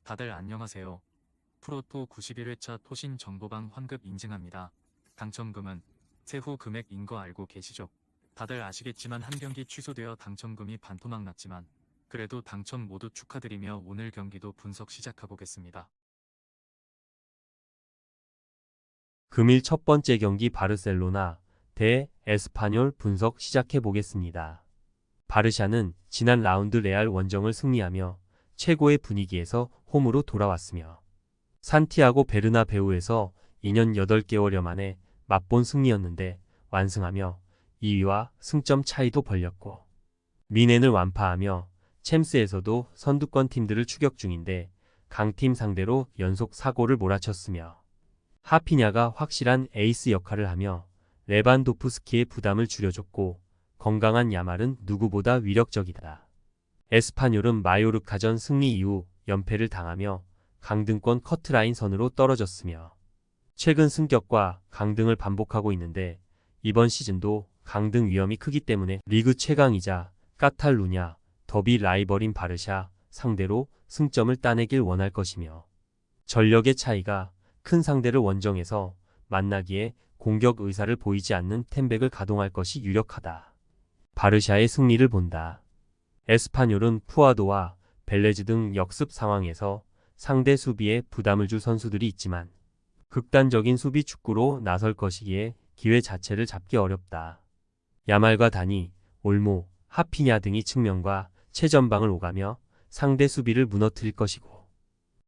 다들 안녕하세요. 프로토 91회차 토신 정보방 환급 인증합니다. 당첨금은 세후 금액인 거 알고 계시죠? 다들 아시겠지만 한 경기 취소되어 당첨금이 반토막 났지만 그래도 당첨 모두 축하드리며 오늘 경기도 분석 시작해보겠습니다. 금일 첫 번째 경기 바르셀로나 대 에스파뇰 분석 시작해 보겠습니다. 바르샤는 지난 라운드 레알 원정을 승리하며 최고의 분위기에서 홈으로 돌아왔으며 산티아고 베르나베우에서 2년 8개월여 만에 맛본 승리였는데 완승하며 2위와 승점 차이도 벌렸고 미넨을 완파하며 챔스에서도 선두권 팀들을 추격 중인데 강팀 상대로 연속 4골을 몰아쳤으며 하피냐가 확실한 에이스 역할을 하며 레반도프스키의 부담을 줄여줬고 건강한 야말은 누구보다 위력적이다. 에스파뇰은 마요르카전 승리 이후 연패를 당하며 강등권 커트라인 선으로 떨어졌으며 최근 승격과 강등을 반복하고 있는데 이번 시즌도 강등 위험이 크기 때문에 리그 최강이자 카탈루냐 더비 라이벌인 바르샤 상대로 승점을 따내길 원할 것이며 전력의 차이가 큰 상대를 원정에서 만나기에 공격 의사를 보이지 않는 템백을 가동할 것이 유력하다. 바르샤의 승리를 본다. 에스파뇰은 푸아도와 벨레즈 등 역습 상황에서 상대 수비에 부담을 줄 선수들이 있지만 극단적인 수비 축구로 나설 것이기에 기회 자체를 잡기 어렵다. 야말과 다니, 올모, 하피냐 등이 측면과 최전방을 오가며 상대 수비를 무너뜨릴 것이고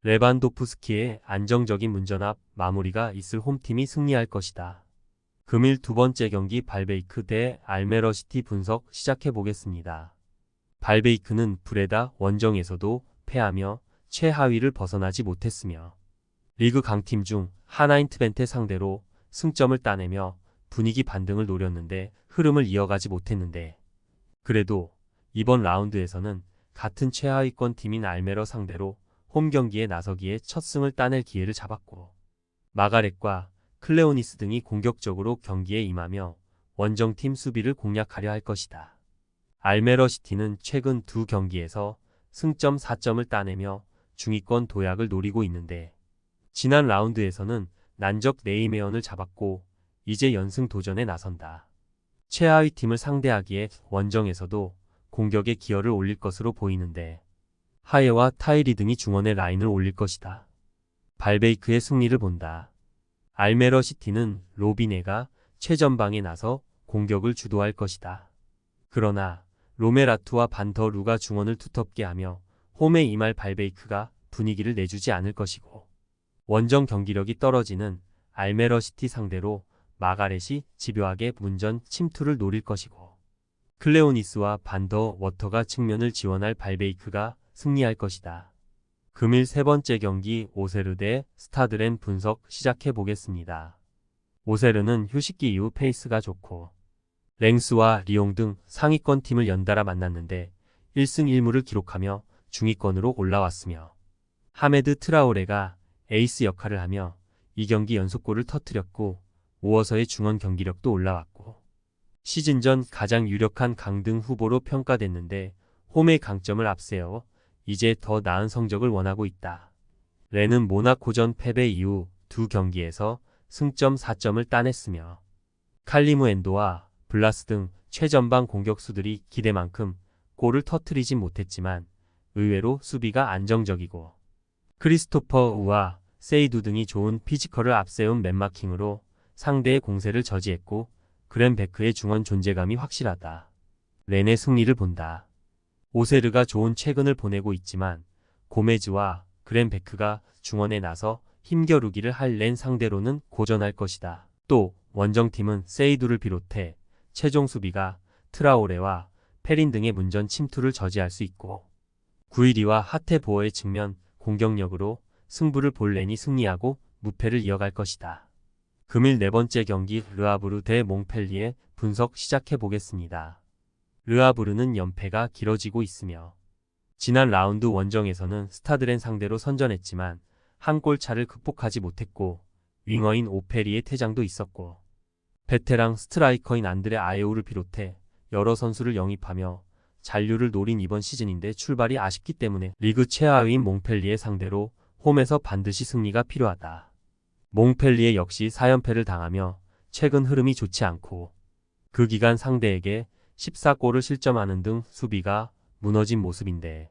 레반도프스키의 안정적인 문전압 마무리가 있을 홈팀이 승리할 것이다. 금일 두 번째 경기 발베이크 대 알메러시티 분석 시작해 보겠습니다. 발베이크는 브레다 원정에서도 패하며 최하위를 벗어나지 못했으며 리그 강팀 중 하나인 트벤테 상대로 승점을 따내며 분위기 반등을 노렸는데 흐름을 이어가지 못했는데 그래도 이번 라운드에서는 같은 최하위권 팀인 알메러 상대로 홈 경기에 나서기에 첫 승을 따낼 기회를 잡았고 마가렛과 클레오니스 등이 공격적으로 경기에 임하며 원정팀 수비를 공략하려 할 것이다. 알메러시티는 최근 두 경기에서 승점 4점을 따내며 중위권 도약을 노리고 있는데 지난 라운드에서는 난적 네이메언을 잡았고 이제 연승 도전에 나선다. 최하위 팀을 상대하기에 원정에서도 공격의 기여를 올릴 것으로 보이는데 하예와 타이리 등이 중원에 라인을 올릴 것이다. 발베이크의 승리를 본다. 알메러시티는 로비네가 최전방에 나서 공격을 주도할 것이다. 그러나 로메라투와 반더 루가 중원을 두텁게 하며 홈에 임할 발베이크가 분위기를 내주지 않을 것이고 원정 경기력이 떨어지는 알메러시티 상대로 마가렛이 집요하게 문전 침투를 노릴 것이고 클레오니스와 반더 워터가 측면을 지원할 발베이크가 승리할 것이다. 금일 세 번째 경기 오세르 대 스타드렌 분석 시작해 보겠습니다. 오세르는 휴식기 이후 페이스가 좋고 랭스와 리옹 등 상위권 팀을 연달아 만났는데 1승 1무를 기록하며 중위권으로 올라왔으며 하메드 트라오레가 에이스 역할을 하며 이 경기 연속골을 터뜨렸고 오어서의 중원 경기력도 올라왔고 시즌 전 가장 유력한 강등 후보로 평가됐는데 홈의 강점을 앞세워 이제 더 나은 성적을 원하고 있다. 렌은 모나코전 패배 이후 두 경기에서 승점 4점을 따냈으며 칼리무엔도와 블라스 등 최전방 공격수들이 기대만큼 골을 터뜨리진 못했지만 의외로 수비가 안정적이고 크리스토퍼 우와 세이두 등이 좋은 피지컬을 앞세운 맨마킹으로 상대의 공세를 저지했고 그랜베크의 중원 존재감이 확실하다. 렌의 승리를 본다. 오세르가 좋은 최근을 보내고 있지만 고메즈와 그랜베크가 중원에 나서 힘겨루기를 할 렌 상대로는 고전할 것이다. 또 원정팀은 세이두를 비롯해 최종 수비가 트라오레와 페린 등의 문전 침투를 저지할 수 있고 구이리와 하테보어의 측면 공격력으로 승부를 볼 렌이 승리하고 무패를 이어갈 것이다. 금일 네 번째 경기 르아브르 대 몽펠리에 분석 시작해 보겠습니다. 르아브르는 연패가 길어지고 있으며 지난 라운드 원정에서는 스타드렌 상대로 선전했지만 한 골 차를 극복하지 못했고 윙어인 오페리의 퇴장도 있었고 베테랑 스트라이커인 안드레 아예우를 비롯해 여러 선수를 영입하며 잔류를 노린 이번 시즌인데 출발이 아쉽기 때문에 리그 최하위인 몽펠리에 상대로 홈에서 반드시 승리가 필요하다. 몽펠리에 역시 4연패를 당하며 최근 흐름이 좋지 않고 그 기간 상대에게 14골을 실점하는 등 수비가 무너진 모습인데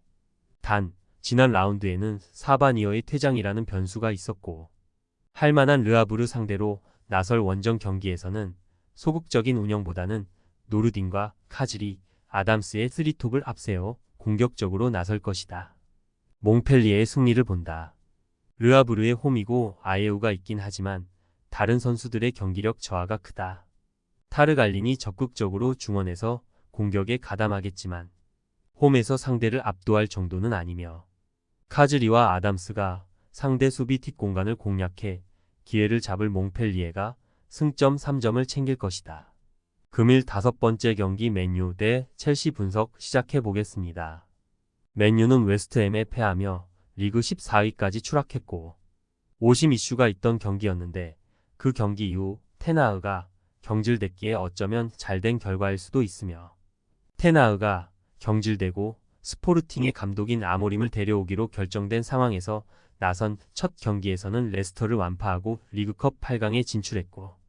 단 지난 라운드에는 사바니어의 퇴장이라는 변수가 있었고 할만한 르아브르 상대로 나설 원정 경기에서는 소극적인 운영보다는 노르딘과 카즈리, 아담스의 3톱을 앞세워 공격적으로 나설 것이다. 몽펠리에의 승리를 본다. 르아브르의 홈이고 아예우가 있긴 하지만 다른 선수들의 경기력 저하가 크다. 타르갈린이 적극적으로 중원에서 공격에 가담하겠지만 홈에서 상대를 압도할 정도는 아니며 카즈리와 아담스가 상대 수비 뒷공간을 공략해 기회를 잡을 몽펠리에가 승점 3점을 챙길 것이다. 금일 5번째 경기 맨유 대 첼시 분석 시작해 보겠습니다. 맨유는 웨스트햄에 패하며 리그 14위까지 추락했고 오심 이슈가 있던 경기였는데 그 경기 이후 테나흐가 경질됐기에 어쩌면 잘된 결과일 수도 있으며 테나흐가 경질되고 스포르팅의 감독인 아모림을 데려오기로 결정된 상황에서 나선 첫 경기에서는 레스터를 완파하고 리그컵 8강에 진출했고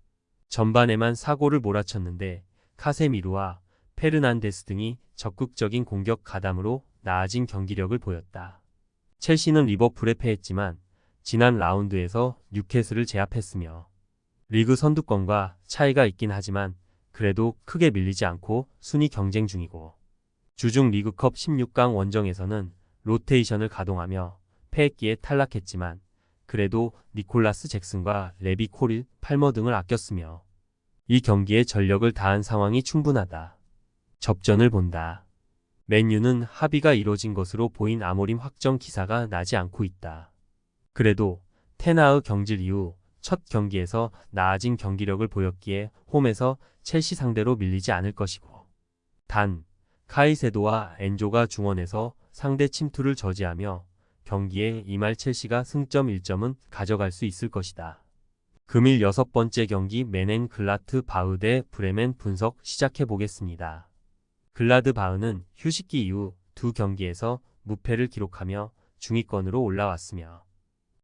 전반에만 4골을 몰아쳤는데 카세미루와 페르난데스 등이 적극적인 공격 가담으로 나아진 경기력을 보였다. 첼시는 리버풀에 패했지만 지난 라운드에서 뉴캐슬을 제압했으며 리그 선두권과 차이가 있긴 하지만 그래도 크게 밀리지 않고 순위 경쟁 중이고 주중 리그컵 16강 원정에서는 로테이션을 가동하며 패했기에 탈락했지만 그래도 니콜라스 잭슨과 레비 코릴, 팔머 등을 아꼈으며 이 경기에 전력을 다한 상황이 충분하다. 접전을 본다. 맨유는 합의가 이뤄진 것으로 보인 아모림 확정 기사가 나지 않고 있다. 그래도 테나흐 경질 이후 첫 경기에서 나아진 경기력을 보였기에 홈에서 첼시 상대로 밀리지 않을 것이고 단 카이세도와 엔조가 중원에서 상대 침투를 저지하며 경기에 임할 첼시가 승점 1점은 가져갈 수 있을 것이다. 금일 6번째 경기 메넨 글라트 바흐 대 브레멘 분석 시작해 보겠습니다. 글라드 바흐는 휴식기 이후 두 경기에서 무패를 기록하며 중위권으로 올라왔으며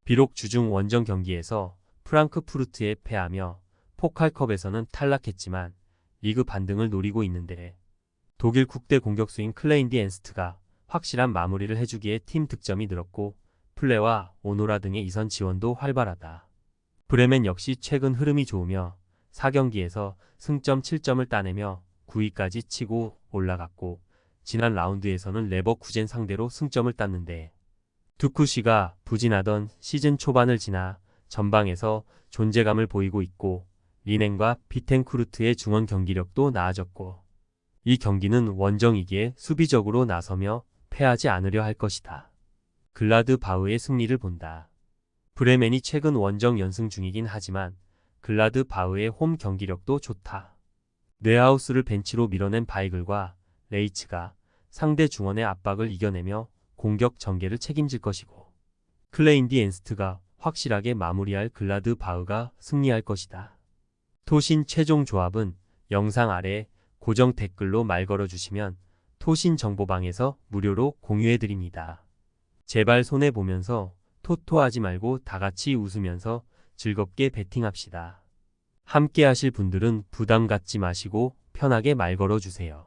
비록 주중 원정 경기에서 프랑크푸르트에 패하며 포칼컵에서는 탈락했지만 리그 반등을 노리고 있는데 독일 국대 공격수인 클레인디 엔스트가 확실한 마무리를 해주기에 팀 득점이 늘었고 플레와 오노라 등의 이선 지원도 활발하다. 브레멘 역시 최근 흐름이 좋으며 4경기에서 승점 7점을 따내며 9위까지 치고 올라갔고 지난 라운드에서는 레버쿠젠 상대로 승점을 땄는데 두쿠시가 부진하던 시즌 초반을 지나 전방에서 존재감을 보이고 있고 리넨과 비텐쿠르트의 중원 경기력도 나아졌고 이 경기는 원정이기에 수비적으로 나서며 패하지 않으려 할 것이다. 글라드 바흐의 승리를 본다. 브레멘이 최근 원정 연승 중이긴 하지만 글라드 바흐의 홈 경기력도 좋다. 뇌하우스를 벤치로 밀어낸 바이글과 레이츠가 상대 중원의 압박을 이겨내며 공격 전개를 책임질 것이고 클레인디 엔스트가 확실하게 마무리할 글라드 바흐가 승리할 것이다. 토신 최종 조합은 영상 아래 고정 댓글로 말 걸어주시면 토신 정보방에서 무료로 공유해드립니다. 제발 손해보면서 토토하지 말고 다같이 웃으면서 즐겁게 베팅합시다. 함께 하실 분들은 부담 갖지 마시고 편하게 말 걸어주세요.